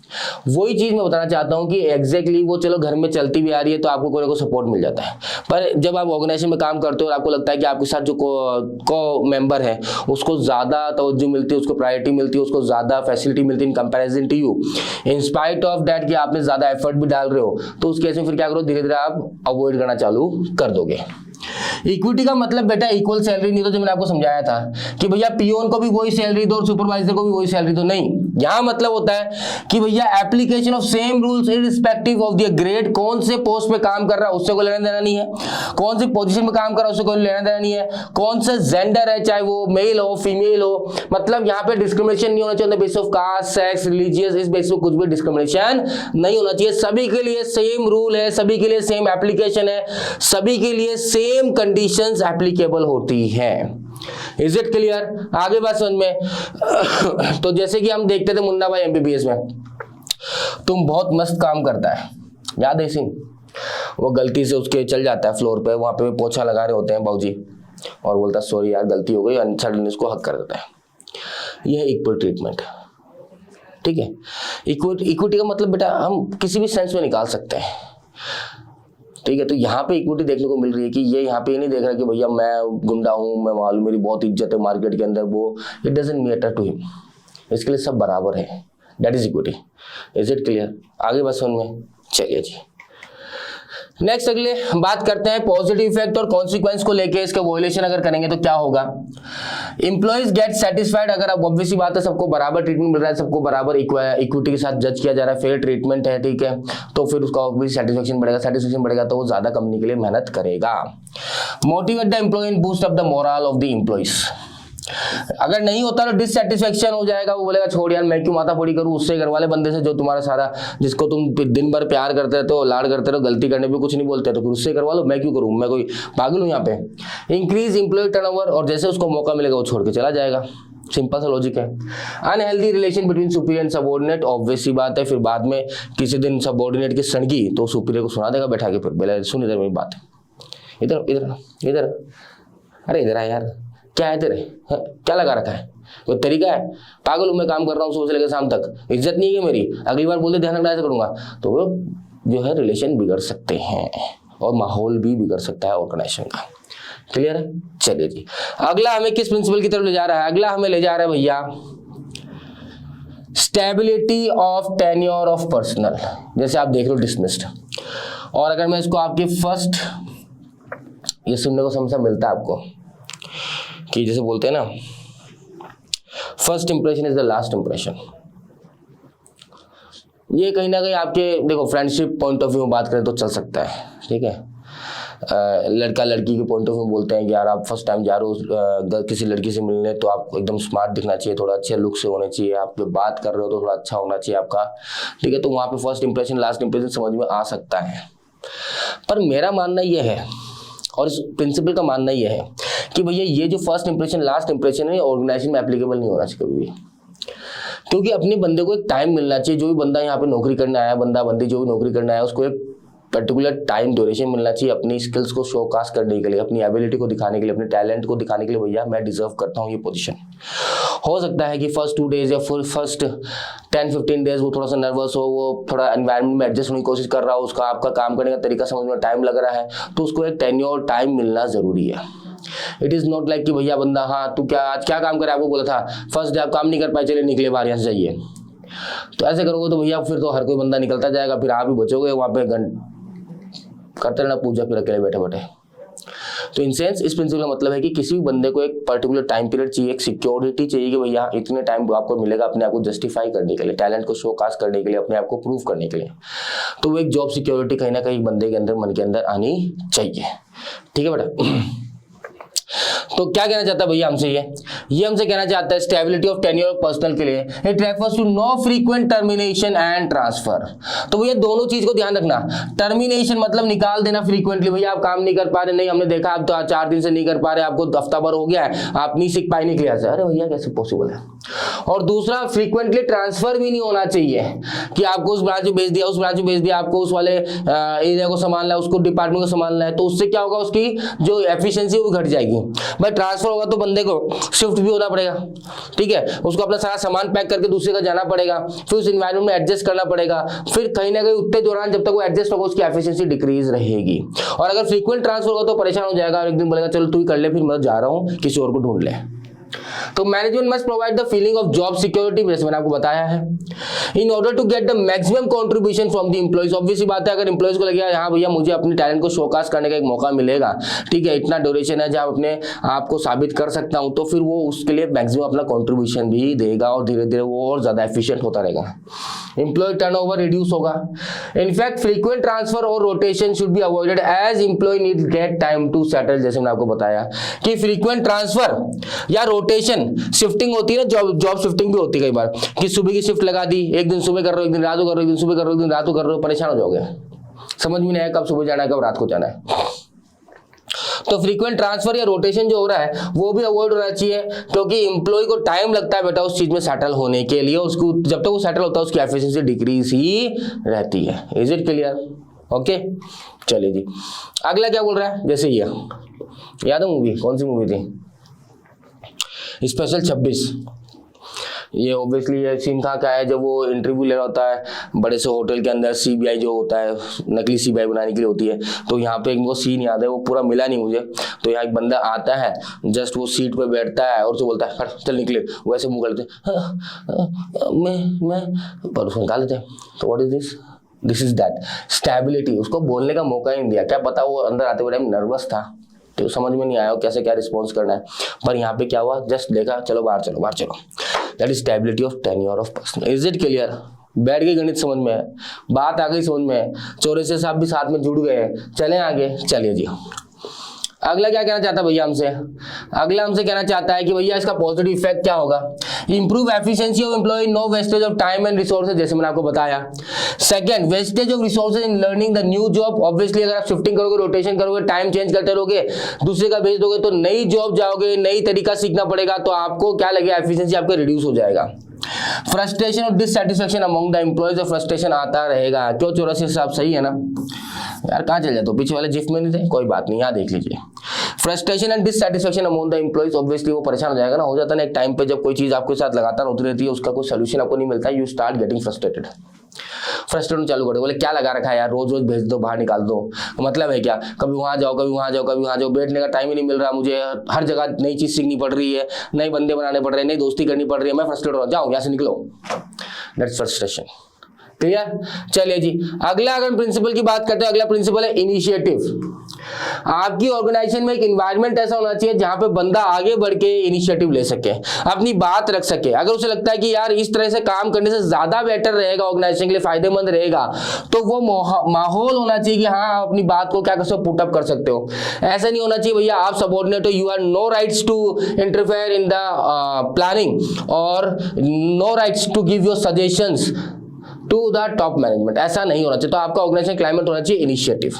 वही चीज मैं बताना चाहता हूं कि एग्जैक्टली वो चलो घर में चलती भी आ रही है तो आपको कोई ना कोई सपोर्ट मिल जाता है, पर जब आप ऑर्गेनाइजेशन में काम करते हो और आपको लगता है कि आपके साथ जो को मेंबर है उसको ज्यादा तवज्जो मिलती है, उसको प्रायोरिटी मिलती है, उसको ज्यादा फैसिलिटी मिलती है in comparison to you, in spite of that कि आपने ज्यादा एफर्ट भी डाल रहे हो, तो उस केस में फिर क्या करो, धीरे धीरे आप अवॉइड करना चालू कर दोगे। इक्विटी का मतलब बेटा इक्वल सैलरी नहीं, तो जो मैंने आपको समझाया था कि भैया पियोन को भी वही सैलरी दो और सुपरवाइजर को भी वही सैलरी दो, नहीं। यहां मतलब होता है कि भैया application of same rules irrespective of the grade, कौन से पोस्ट पे काम कर रहा है उससे कोई लेना देना नहीं है, कौन सी पोजीशन पे काम कर रहा है उससे कोई लेना देना नहीं है, कौन सा जेंडर है, चाहे वो मेल हो फीमेल हो, मतलब यहाँ पे डिस्क्रिमिनेशन नहीं होना चाहिए basis of caste, sex, religious, इस बेसिस पे कुछ भी डिस्क्रिमिनेशन नहीं होना चाहिए। सभी के लिए सेम रूल है, सभी के लिए सेम एप्लीकेशन है, सभी के लिए सेम कंडीशंस एप्लीकेबल होती हैं। Is it clear? आगे बात समझ में। तो जैसे कि हम देखते थे मुन्ना भाई एमबीबीएस में, तुम बहुत मस्त काम करता है, याद है सीन? वो गलती से उसके चल जाता है फ्लोर पे, वहां पे पोछा लगा रहे होते हैं बाबूजी, और बोलता सॉरी यार गलती हो गई, और सडनली उसको हक कर देता है। यह इक्वल ट्रीटमेंट, ठीक है। इक्विटी का मतलब बेटा हम किसी भी सेंस में निकाल सकते हैं, ठीक है। तो यहाँ पे इक्विटी देखने को मिल रही है कि ये यहाँ पे नहीं देख रहा कि भैया मैं गुंडा हूँ, मैं मालूम मेरी बहुत इज्जत है मार्केट के अंदर, वो it doesn't matter to him, इसके लिए सब बराबर है, that is equity. Is it clear? आगे बस समझ में। चलिए जी, नेक्स्ट अगले बात करते हैं पॉजिटिव इफेक्ट और कॉन्सिक्वेंस को लेके। इसके वॉयलेशन अगर करेंगे तो क्या होगा? इंप्लॉइज गेट सेटिस्फाइड, अगर आप ऑब्वियसली बात है सबको बराबर ट्रीटमेंट मिल रहा है, सबको बराबर इक्विटी के साथ जज किया जा रहा है, फेयर ट्रीटमेंट है, ठीक है, तो फिर उसका ऑब्वियसली सेटिस्फेक्शन बढ़ेगा, सेटिस्फेक्शन बढ़ेगा तो वो ज्यादा कंपनी के लिए मेहनत करेगा। Motivate the employee and boost up the morale of the employees. अगर नहीं होता तो डिससेटिस्फेक्शन हो जाएगा, वो बोलेगा छोड़ यार मैं क्यों माथापड़ी करूं उससे, घर वाले बंदे से जो तुम्हारा सारा, जिसको तुम दिन भर प्यार करते रहते हो, लाड करते रहो, गलती करने पे कुछ नहीं बोलते, तो फिर उससे करवा लो, मैं क्यों करूं, मैं कोई पागल हूं यहाँ पे। इंक्रीज एम्प्लॉय टर्नओवर, और जैसे उसको मौका मिलेगा वो छोड़ के चला जाएगा, सिंपल सा लॉजिक है। Unhealthy relation between superior and subordinate, obvious सी बात है, फिर बाद में किसी दिन सबऑर्डिनेट की सड़गी तो सुपीरियर को सुना देगा बैठा के, फिर बोले सुन इधर मेरी बात, इधर इधर इधर, अरे इधर आ यार, क्या है तेरे, क्या लगा रखा है, कोई तरीका है, पागल हूं मैं, काम कर रहा हूँ सुबह से लेकर शाम तक, इज्जत नहीं है मेरी, अगली बार बोलते ध्यान रखना ऐसे करूंगा, तो वो जो है रिलेशन बिगड़ सकते हैं और माहौल भी बिगड़ सकता है ऑर्गेनाइजेशन का। क्लियर है? चलिए जी, अगला हमें किस प्रिंसिपल की तरफ ले जा रहा है? अगला हमें ले जा रहा है भैया stability of tenure of personal. जैसे आप देख लो डिसमिस्ड, और अगर मैं इसको आपके फर्स्ट, ये सुनने को समझा मिलता है आपको कि जैसे बोलते हैं ना first impression is the last impression, ये कहीं ना कहीं आपके देखो फ्रेंडशिप पॉइंट ऑफ व्यू में बात करें तो चल सकता है, ठीक है। लड़का लड़की के पॉइंट ऑफ व्यू में बोलते हैं कि यार आप फर्स्ट टाइम जा रहे हो किसी लड़की से मिलने, तो आपको एकदम स्मार्ट दिखना चाहिए, थोड़ा अच्छे लुक से होने चाहिए, आप बात कर रहे हो तो थोड़ा अच्छा होना चाहिए आपका, ठीक है। तो वहाँ पे फर्स्ट इंप्रेशन लास्ट इंप्रेशन समझ में आ सकता है, पर मेरा मानना यह है और इस प्रिंसिपल का मानना यह है कि भैया ये जो फर्स्ट इंप्रेशन लास्ट इंप्रेशन है ऑर्गेनाइजेशन में एप्लीकेबल नहीं होना चाहिए कभी भी, क्योंकि अपने बंदे को एक टाइम मिलना चाहिए। जो भी बंदा यहाँ पे नौकरी करने आया, बंदा बंदी जो भी नौकरी करने आया, उसको एक पर्टिकुलर टाइम ड्यूरेशन मिलना चाहिए अपनी स्किल्स को शोकास्ट करने के लिए, अपनी एबिलिटी को दिखाने के लिए, अपने टैलेंट को दिखाने के लिए, भैया मैं डिजर्व करता हूँ ये पोजीशन। हो सकता है कि फर्स्ट 2 डेज या फर्स्ट 10-15 डेज वो थोड़ा सा नर्वस हो, वो थोड़ा एनवायरनमेंट में एडजस्ट होने की कोशिश कर रहा हो, उसका आपका काम करने का तरीका समझ में टाइम लग रहा है, तो उसको एक टेन्योर टाइम मिलना जरूरी है। इट इज नॉट लाइक कि भैया बंदा हाँ तू क्या आज क्या काम करे, आपको बोला था फर्स्ट डे आप काम नहीं कर पाए, चले निकले बाहर यहाँ से जाइए, तो ऐसे करोगे तो भैया फिर तो हर कोई बंदा निकलता जाएगा, फिर आप ही बचोगे वहाँ पे करते रहना पूजा, फिर अकेले बैठे बैठे। तो इन सेंस इस प्रिंसिपल का मतलब है कि किसी भी बंदे को एक पर्टिकुलर टाइम पीरियड चाहिए, एक सिक्योरिटी चाहिए कि भैया इतने टाइम आपको मिलेगा अपने आप को जस्टिफाई करने के लिए, टैलेंट को शोकास्ट करने के लिए, अपने आप को प्रूव करने के लिए। तो वो एक जॉब सिक्योरिटी कहीं ना कहीं बंदे के अंदर मन के अंदर आनी चाहिए, ठीक है बेटा। तो क्या कहना चाहता है भैया हमसे, ये हमसे कहना चाहता है stability of tenure of personnel के लिए it refers to no frequent termination and transfer. तो भैया दोनों चीज को ध्यान रखना, टर्मिनेशन मतलब निकाल देना फ्रीक्वेंटली, भैया आप काम नहीं कर पा रहे, नहीं हमने देखा आप तो 4 दिन से नहीं कर पा रहे, आपको हफ्ता भर हो गया है, आप नहीं सीख पाए नहीं क्लियर से, अरे भैया कैसे पॉसिबल है। और दूसरा फ्रीक्वेंटली ट्रांसफर भी नहीं होना चाहिए कि आपको उस ब्रांच में भेज दिया, उस ब्रांच में भेज दिया, आपको उस वाले एरिया को संभालना है, उसको डिपार्टमेंट को संभालना है, तो उससे क्या होगा, उसकी जो एफिशिएंसी वो घट जाएगी। भाई ट्रांसफर होगा तो बंदे को शिफ्ट भी होना पड़ेगा, ठीक है, उसको अपना सारा सामान पैक करके दूसरे का जाना पड़ेगा, फिर उस एनवायरनमेंट में एडजस्ट करना पड़ेगा, फिर कहीं ना कहीं उतने दौरान जब तक वो एडजस्ट होगा उसकी एफिशिएंसी डिक्रीज रहेगी। और अगर फ्रीक्वेंट ट्रांसफर होगा तो परेशान हो जाएगा और एक दिन बोलेगा चलो तू ही कर ले, फिर मैं जा रहा हूं, किसी और को ढूंढ ले। तो management must provide the feeling of job security, जैसे मैंने आपको बताया है, in order to get the maximum contribution from the employees. Obviously बात है, अगर एम्प्लॉइज को लगेगा हाँ भैया मुझे अपने टैलेंट को शोकास करने का एक मौका मिलेगा, ठीक है, इतना ड्यूरेशन है जब अपने आप को साबित कर सकता हूं, तो फिर वो उसके लिए मैक्सिमम अपना कंट्रीब्यूशन भी देगा और धीरे धीरे वो और ज्यादा एफिशिएंट होता रहेगा, एम्प्लॉय टर्नओवर रिड्यूस होगा। इनफैक्ट फ्रीक्वेंट ट्रांसफर और rotation should be avoided as employee need get time to settle. जैसे मैंने आपको बताया कि फ्रीक्वेंट ट्रांसफर या रोटेशन, शिफ्टिंग होती है ना, जॉब शिफ्टिंग भी होती है कई बार कि सुबह की शिफ्ट लगा दी, एक दिन सुबह कर रहे हो, एक दिन रात को कर रहे हो, एक दिन सुबह कर रहे हो, एक दिन रात को कर रहे हो, परेशान हो जाओगे, समझ में नहीं आया कब सुबह जाना है कब रात को जाना है। तो फ्रीक्वेंट ट्रांसफर या रोटेशन जो हो रहा है वो भी अवॉइड होना चाहिए, क्योंकि एम्प्लॉय को टाइम लगता है बेटा उस चीज में सेटल होने के लिए, उसको जब तक वो सेटल होता है उसकी एफिशिएंसी डिक्रीज ही रहती है। Is it clear? ओके, चलिए जी, अगला क्या बोल रहा है, जैसे ये याद है मूवी, कौन सी मूवी थी, स्पेशल 26। ये ऑब्वियसली ये सीन था क्या है, जब वो इंटरव्यू ले रहा होता है बड़े से होटल के अंदर, सीबीआई जो होता है नकली सीबीआई बनाने के लिए होती है, तो यहाँ पे एक वो सीन याद है, वो पूरा मिला नहीं मुझे, तो यहाँ एक बंदा आता है, जस्ट वो सीट पे बैठता है और उससे बोलता है हट चल निकले, वैसे मुंह करते मैं पर उसको निकाल देते हैं। तो what is this is that stability, उसको बोलने का मौका ही नहीं दिया, क्या पता वो अंदर आते हुए टाइम नर्वस था तो समझ में नहीं आया कैसे क्या रिस्पॉन्स करना है, पर यहाँ पे क्या हुआ, जस्ट देखा चलो बाहर चलो बाहर चलो, that is stability of tenure of person. Is it clear? बैठ गई गणित समझ में, बात आ गई समझ में, चौरसिया साहब भी साथ में जुड़ गए, चलें आगे, चलिए जी। अगला क्या कहना चाहता है भैया हमसे, अगला हमसे कहना चाहता है कि भैया इसका पॉजिटिव इफेक्ट क्या होगा, improve efficiency of employee, no wastage of time and resources, जैसे मैंने आपको बताया। Second, wastage of resources in learning the new job. Obviously अगर आप शिफ्टिंग करोगे, रोटेशन करोगे, टाइम चेंज करते रहोगे, दूसरे का भेज दोगे, तो नई जॉब जाओगे, नई तरीका सीखना पड़ेगा, तो आपको क्या लगेगा, एफिशिएंसी आपका रिड्यूस हो जाएगा। फ्रस्ट्रेशन और dissatisfaction among the employees, frustration आता रहेगा। क्यों चौरसिया साहब, सही है ना यार, कहाँ चल जाते हो, पीछे वाले जिफ में नहीं थे, कोई बात नहीं, यहाँ देख लीजिए। Frustration and dissatisfaction among the employees, obviously वो परेशान हो जाएगा ना, हो जाता है ना एक टाइम पे जब कोई चीज आपके साथ लगातार होती रहती है, उसका कोई सोल्यूशन आपको नहीं मिलता है, you start getting frustrated, frustrate चालू कर, बोले क्या लगा रखा है यार, रोज रोज भेज दो, बाहर निकाल दो, मतलब है क्या, कभी वहां जाओ कभी वहां जाओ कभी वहां जाओ, बैठने का टाइम ही नहीं मिल रहा मुझे, हर जगह नई चीज सीखनी पड़ रही है, नए बंदे बनाने पड़ रहे हैं, नई दोस्ती करनी पड़ रही है, मैं फ्रस्ट्रेट हो रहा हूं, जाओ यहाँ से निकलो, दैट्स फ्रस्ट्रेशन। क्लियर? चलिए जी, अगला अगर प्रिंसिपल की बात करते हैं, अगला प्रिंसिपल है इनिशिएटिव। आपकी ऑर्गेनाइजेशन में एक एनवायरनमेंट ऐसा होना चाहिए जहां पे बंदा आगे बढ़ के इनिशिएटिव ले सके, अपनी बात रख सके, अगर उसे लगता है कि यार इस तरह से काम करने से ज्यादा बेटर रहेगा, ऑर्गेनाइजेशन के लिए फायदेमंद रहेगा, तो वो माहौल होना चाहिए कि हाँ आप अपनी बात को क्या कर सकते हो, पुट अप कर सकते हो। ऐसा नहीं होना चाहिए भैया आप सबऑर्डिनेट हो, you are no rights to interfere in the planning और no rights to give your suggestions to the top management, ऐसा नहीं होना चाहिए। तो आपका ऑर्गेनाइजेशन क्लाइमेट होना चाहिए initiative.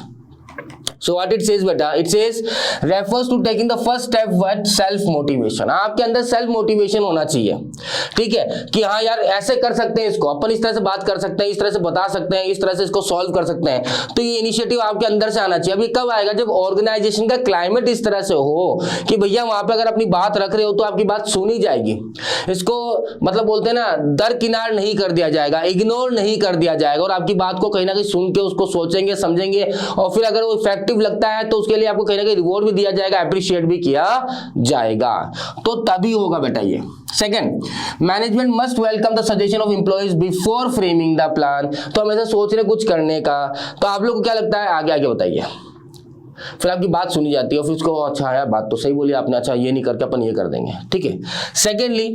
So what it says बेटा, it says refers to taking the first step with self motivation। आपके अंदर सेल्फ मोटिवेशन होना चाहिए, ठीक है, कि हाँ यार ऐसे कर सकते हैं, इसको अपन इस तरह से बात कर सकते हैं, इस तरह से बता सकते हैं, इस तरह से इसको सॉल्व कर सकते हैं, तो ये इनिशिएटिव आपके अंदर से आना चाहिए। अभी कब आएगा, जब ऑर्गेनाइजेशन का क्लाइमेट इस तरह से हो कि भैया वहां पे अगर अपनी बात रख रहे हो तो आपकी बात सुनी जाएगी, इसको मतलब बोलते हैं ना दरकिनार नहीं कर दिया जाएगा, इग्नोर नहीं कर दिया जाएगा, और आपकी बात को कहीं ना कहीं सुन के उसको सोचेंगे समझेंगे, और फिर अगर वो इफेक्टिव लगता है तो उसके लिए आपको कहीं ना कहीं रिवॉर्ड भी दिया जाएगा, अप्रिशिएट भी किया जाएगा, तो तभी होगा बेटा ये। Second, management must welcome the suggestion of employees before framing the plan. तो हम ऐसा सोच रहे कुछ करने का, तो आप लोग को क्या लगता है, आगे आगे बताइए। फिर आपकी बात सुनी जाती है और फिर उसको अच्छा यार बात तो सही बोली आपने, अच्छा ये नहीं करके अपन ये कर देंगे, ठीक है। Secondly,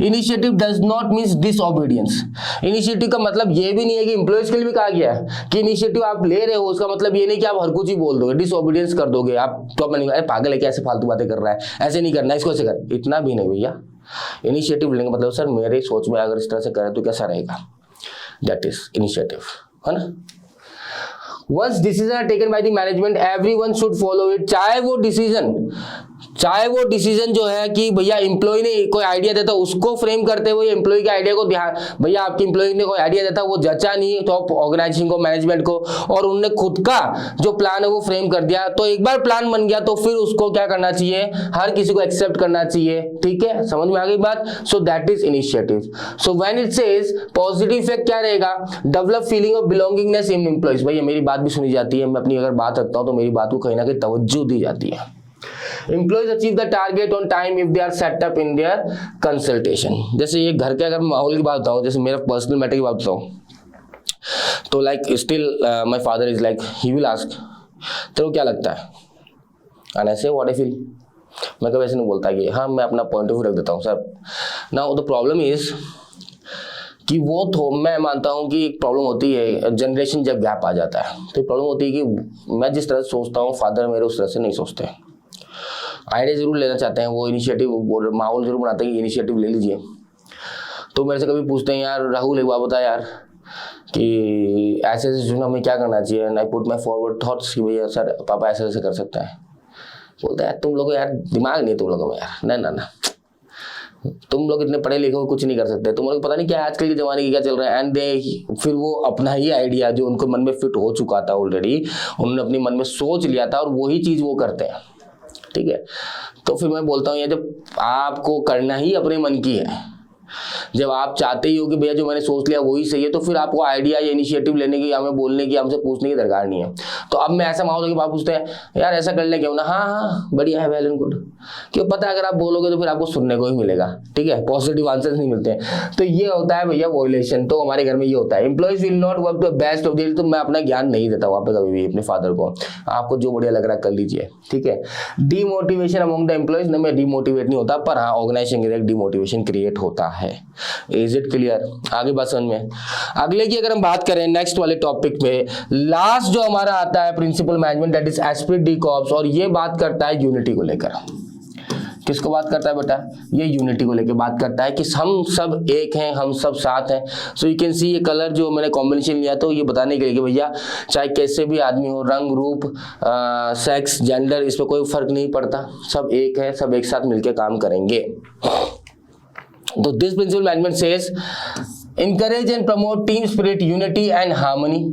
initiative does not means disobedience. Initiative का मतलब ये भी नहीं है कि एम्प्लॉयज के लिए भी कहा गया है कि इनिशिएटिव आप ले रहे हो उसका मतलब ये नहीं कि आप हर कुछ ही बोल दोगे, डिसओबीडियंस कर दोगे आप तो अपन अरे पागल है क्या, ऐसे फालतू बातें कर रहा है, ऐसे नहीं करना, इसको ऐसे कर, इतना भी नहीं भैया। इनिशिएटिव लेंगे मतलब सर मेरे सोच में अगर इस तरह से करें तो कैसा रहेगा, दैट इज इनिशिएटिव, है ना। Once decision are taken by the management, everyone should follow it। चाहे वो डिसीजन जो है कि भैया एम्प्लॉय ने कोई आइडिया देता उसको फ्रेम करते हुए एम्प्लॉय के आइडिया को ध्यान, भैया आपके एम्प्लॉय ने कोई आइडिया देता वो जचा नहीं टॉप ऑर्गेनाइजेशन को, मैनेजमेंट को, और उनने खुद का जो प्लान है वो फ्रेम कर दिया, तो एक बार प्लान बन गया तो फिर उसको क्या करना चाहिए, हर किसी को एक्सेप्ट करना चाहिए, ठीक है, समझ में आ गई बात। So that is initiative. So when it says positive effect क्या रहेगा, develop feeling of belongingness in employees. भैया मेरी बात भी सुनी जाती है, मैं अपनी अगर बात रखता हूं तो मेरी बात को कहीं ना कहीं तवज्जो दी जाती है। Employees achieve the target on time if they are set up in their consultation। जैसे ये घर के अगर माहौल की बात बताऊं, जैसे मेरा पर्सनल मैटर की बात बताऊं, तो like still my father is like he will ask तेरे को क्या लगता है, एंड आई से व्हाट आई फील। मैं कभी ऐसे नहीं बोलता कि हाँ मैं अपना पॉइंट ऑफ व्यू रख देता हूँ sir. Now the problem is कि वो तो मैं मानता हूँ कि एक प्रॉब्लम होती है जनरेशन जब गैप आ जाता है, तो प्रॉब्लम होती है कि मैं जिस तरह से सोचता हूँ फादर मेरे उस तरह से नहीं सोचते। आइडिया जरूर लेना चाहते हैं, वो इनिशिएटिव माहौल जरूर बनाते हैं कि इनिशिएटिव ले लीजिए। तो मेरे से कभी पूछते हैं यार राहुल एक बात बता यार कि ऐसे ऐसे चुनाव में क्या करना चाहिए, and I put my forward thoughts कि भैया सर पापा ऐसे ऐसे कर सकता है। बोलता है यार तुम लोगों यार दिमाग नहीं तुम लोगों में यार, ना तुम लोग इतने पढ़े लिखे हो कुछ नहीं कर सकते, तुम लोग पता नहीं क्या आजकल के जमाने की क्या चल रहा है। एंड दे फिर वो अपना ही आइडिया जो उनको मन में फिट हो चुका था ऑलरेडी, उन्होंने अपने मन में सोच लिया था और वही चीज वो करते हैं, ठीक है। तो फिर मैं बोलता हूँ ये जब आपको करना ही अपने मन की है, जब आप चाहते ही हो कि भैया जो मैंने सोच लिया वही सही है, तो फिर आपको आइडिया या इनिशिएटिव लेने की, हमें बोलने की, हमसे पूछने की दरकार नहीं है। तो अब मैं ऐसा माहौल है कि बात पूछते हैं यार ऐसा कर ले क्यों ना, हाँ बढ़िया है, वेल एंड गुड। क्यों पता है अगर आप बोलोगे तो फिर आपको सुनने को ही मिलेगा, ठीक है, पॉजिटिव आंसर्स नहीं मिलते हैं। तो ये होता है भैया वॉयलेशन। तो हमारे घर में ये होता है, employees will not work to best of the. तो मैं अपना ज्ञान नहीं देता वहाँ पे कभी भी अपने फादर को, आपको जो बढ़िया लग रहा है कर लीजिए, ठीक है। डीमोटिवेशन अमंग द एम्प्लॉइज, मैं डीमोटिवेट नहीं होता, पर हाँ ऑर्गेनाइजेशन के लिए डीमोटिवेशन क्रिएट होता है। Is it clear? आगे बात समझ में। अगले की अगर हम बात करें नेक्स्ट वाले टॉपिक पे, लास्ट जो हमारा आता है principle management, that is esprit de corps, और ये बात करता है यूनिटी को लेकर। किसको बात करता है बेटा? ये यूनिटी को लेकर बात करता है कि हम सब एक हैं, हम सब साथ हैं। सो यू कैन सी ये कलर जो मैंने कॉम्बिनेशन लिया तो ये बताने के लिए कि भैया चाहे कैसे भी आदमी हो, रंग रूप सेक्स जेंडर, इस पर कोई फर्क नहीं पड़ता, सब एक है, सब एक साथ मिलकर काम करेंगे। तो this principle management says encourage and promote team spirit, unity and harmony।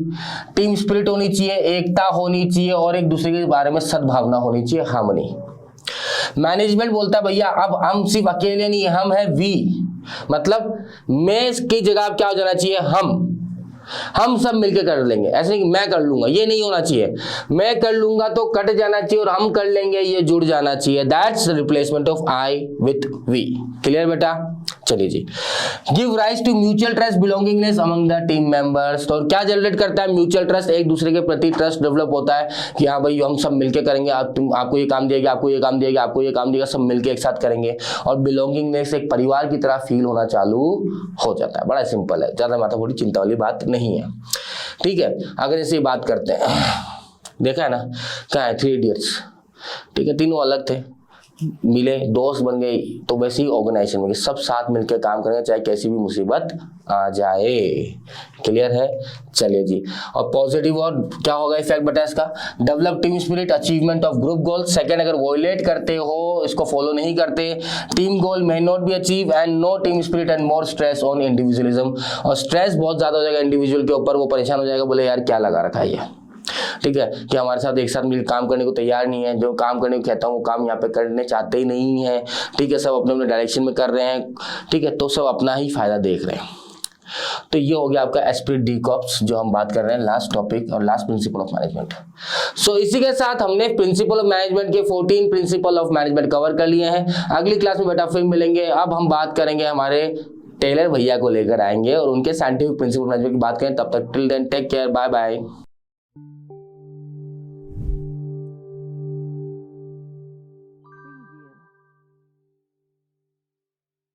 Team spirit होनी चाहिए, एकता होनी चाहिए और एक दूसरे के बारे में सद्भावना होनी चाहिए, हार्मनी। मैनेजमेंट बोलता है भैया अब हम सिर्फ अकेले नहीं, हम है वी, मतलब मैं की जगह क्या हो जाना चाहिए, हम सब मिलकर कर लेंगे। ऐसे नहीं कि मैं कर लूंगा, ये नहीं होना चाहिए। मैं कर लूंगा तो कट जाना चाहिए और हम कर लेंगे ये जुड़ जाना चाहिए। That's replacement of I with we. Clear बेटा? चलिए जी। Give rise to mutual trust belongingness among the team members. तो क्या जनरेट करता है? म्यूचुअल ट्रस्ट, एक दूसरे के प्रति ट्रस्ट डेवलप होता है कि हाँ भाई हम सब मिलकर करेंगे, आपको ये काम दिया, आपको ये काम दिया, आपको ये काम दिया, सब मिलकर एक साथ करेंगे। और बिलोंगिंगनेस एक परिवार की तरह फील होना चालू हो जाता है। बड़ा सिंपल है, ज्यादा माथा थोड़ी चिंता वाली बात नहीं है, ठीक है। अगर ऐसे बात करते हैं, देखा है ना क्या है, 3 इडियट्स, ठीक है, तीनों अलग थे, मिले, दोस्त बन गए, तो वैसे ही ऑर्गेनाइजेशन में सब साथ मिलकर काम करेंगे चाहे कैसी भी मुसीबत आ जाए। क्लियर है? चलिए जी। और पॉजिटिव और क्या होगा इफेक्ट बेटा इसका? Develop team spirit, achievement of group goal. Second, अगर वॉयलेट करते हो, इसको फॉलो नहीं करते, team goal may not be achieved and no team spirit and more stress on individualism। और स्ट्रेस बहुत ज्यादा हो जाएगा इंडिविजुअल के ऊपर, वो परेशान हो जाएगा, बोले यार क्या लगा रखा है ये, ठीक है, कि हमारे साथ एक साथ मिल काम करने को तैयार नहीं है, जो काम करने को कहता हूँ वो काम यहाँ पे करने चाहते ही नहीं है, ठीक है, सब अपने अपने डायरेक्शन में कर रहे हैं, ठीक है, तो सब अपना ही फायदा देख रहे हैं। तो ये हो गया आपका एस्पिरिट डी कॉर्प्स जो हम बात कर रहे हैं, लास्ट टॉपिक और लास्ट प्रिंसिपल ऑफ मैनेजमेंट। सो इसी के साथ हमने प्रिंसिपल ऑफ मैनेजमेंट के 14 प्रिंसिपल ऑफ मैनेजमेंट कवर कर लिए हैं। अगली क्लास में बेटा फिर मिलेंगे। अब हम बात करेंगे हमारे टेलर भैया को लेकर आएंगे और उनके साइंटिफिक प्रिंसिपल मैनेजमेंट की बात करें। तब तक till then take care, bye bye.